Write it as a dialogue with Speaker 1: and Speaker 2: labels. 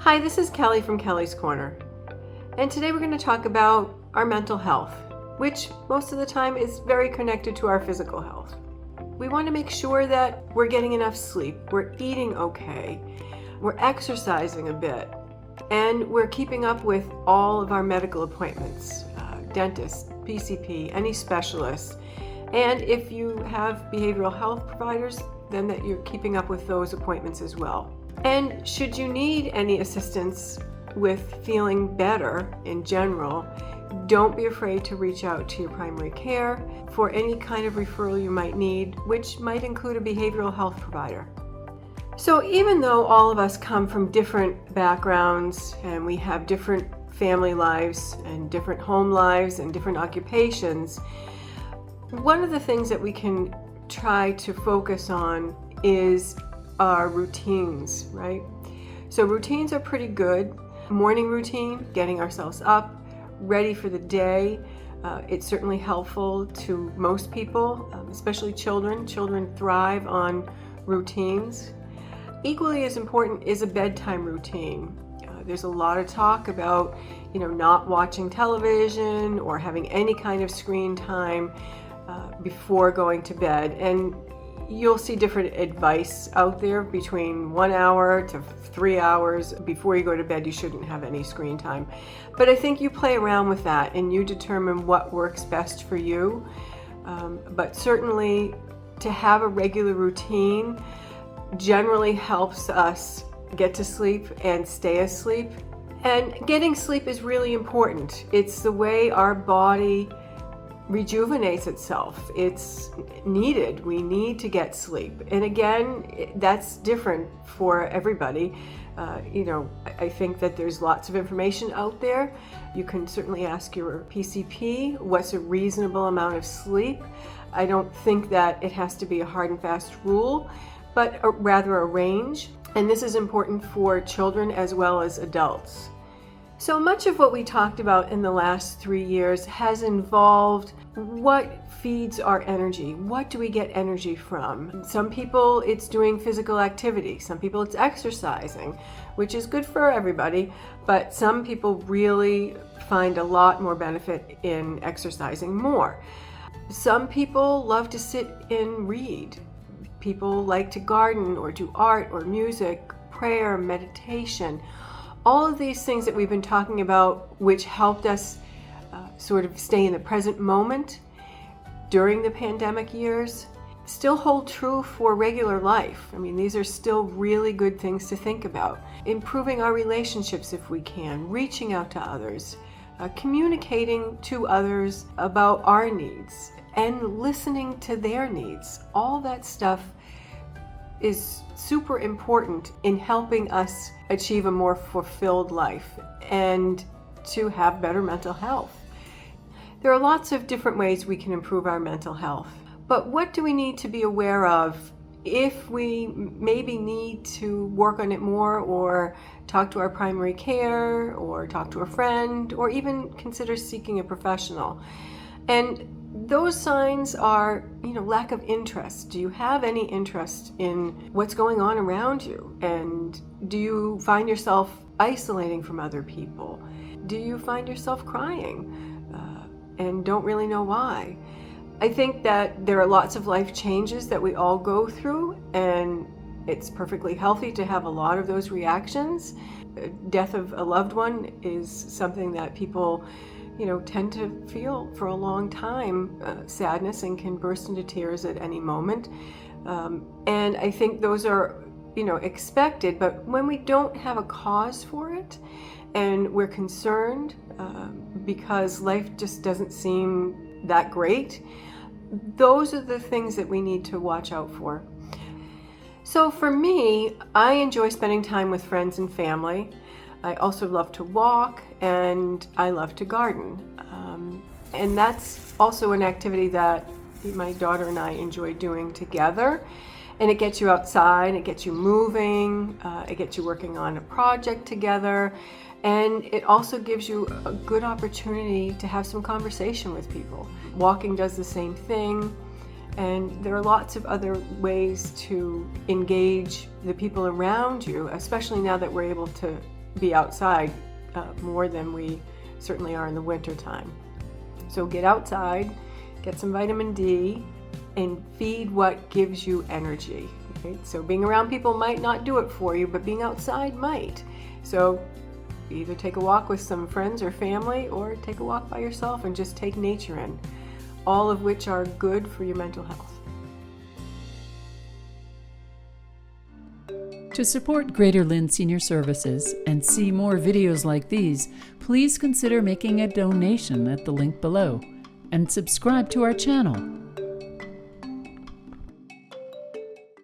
Speaker 1: Hi, this is Kelly from Kelly's Corner, and today we're going to talk about our mental health, which most of the time is very connected to our physical health. We want to make sure that we're getting enough sleep, we're eating okay, we're exercising a bit, and we're keeping up with all of our medical appointments, dentist, PCP, any specialists, and if you have behavioral health providers, then that you're keeping up with those appointments as well. And should you need any assistance with feeling better in general, don't be afraid to reach out to your primary care for any kind of referral you might need, which might include a behavioral health provider. So even though all of us come from different backgrounds and we have different family lives and different home lives and different occupations, one of the things that we can try to focus on is our routines, right? So routines are pretty good. Morning routine, getting ourselves up, ready for the day. It's certainly helpful to most people, especially children. Children thrive on routines. Equally as important is a bedtime routine. There's a lot of talk about, not watching television or having any kind of screen time before going to bed. And you'll see different advice out there between 1 hour to 3 hours. Before you go to bed, you shouldn't have any screen time. But I think you play around with that and you determine what works best for you. But certainly to have a regular routine generally helps us get to sleep and stay asleep. And getting sleep is really important. It's the way our body rejuvenates itself. It's needed. We need to get sleep. And again, that's different for everybody. I think that there's lots of information out there. You can certainly ask your PCP what's a reasonable amount of sleep. I don't think that it has to be a hard and fast rule, but rather a range. And this is important for children as well as adults. So much of what we talked about in the last 3 years has involved what feeds our energy. What do we get energy from? Some people it's doing physical activity. Some people it's exercising, which is good for everybody. But some people really find a lot more benefit in exercising more. Some people love to sit and read. People like to garden or do art or music, prayer, meditation. All of these things that we've been talking about, which helped us sort of stay in the present moment during the pandemic years, still hold true for regular life. I mean, these are still really good things to think about. Improving our relationships if we can, reaching out to others, communicating to others about our needs, and listening to their needs. All that stuff is super important in helping us achieve a more fulfilled life and to have better mental health. There are lots of different ways we can improve our mental health, but what do we need to be aware of if we maybe need to work on it more or talk to our primary care or talk to a friend or even consider seeking a professional? And those signs are, lack of interest. Do you have any interest in what's going on around you? And do you find yourself isolating from other people? Do you find yourself crying and don't really know why? I think that there are lots of life changes that we all go through, and it's perfectly healthy to have a lot of those reactions. Death of a loved one is something that people tend to feel for a long time, sadness, and can burst into tears at any moment. And I think those are, expected, but when we don't have a cause for it and we're concerned because life just doesn't seem that great, those are the things that we need to watch out for. So for me, I enjoy spending time with friends and family. I also love to walk and I love to garden. And that's also an activity that my daughter and I enjoy doing together. And it gets you outside, it gets you moving, it gets you working on a project together. And it also gives you a good opportunity to have some conversation with people. Walking does the same thing. And there are lots of other ways to engage the people around you, especially now that we're able to be outside more than we certainly are in the winter time. So get outside, get some vitamin D, and feed what gives you energy. Right? So being around people might not do it for you, but being outside might. So either take a walk with some friends or family, or take a walk by yourself and just take nature in, all of which are good for your mental health.
Speaker 2: To support Greater Lynn Senior Services and see more videos like these, please consider making a donation at the link below and subscribe to our channel.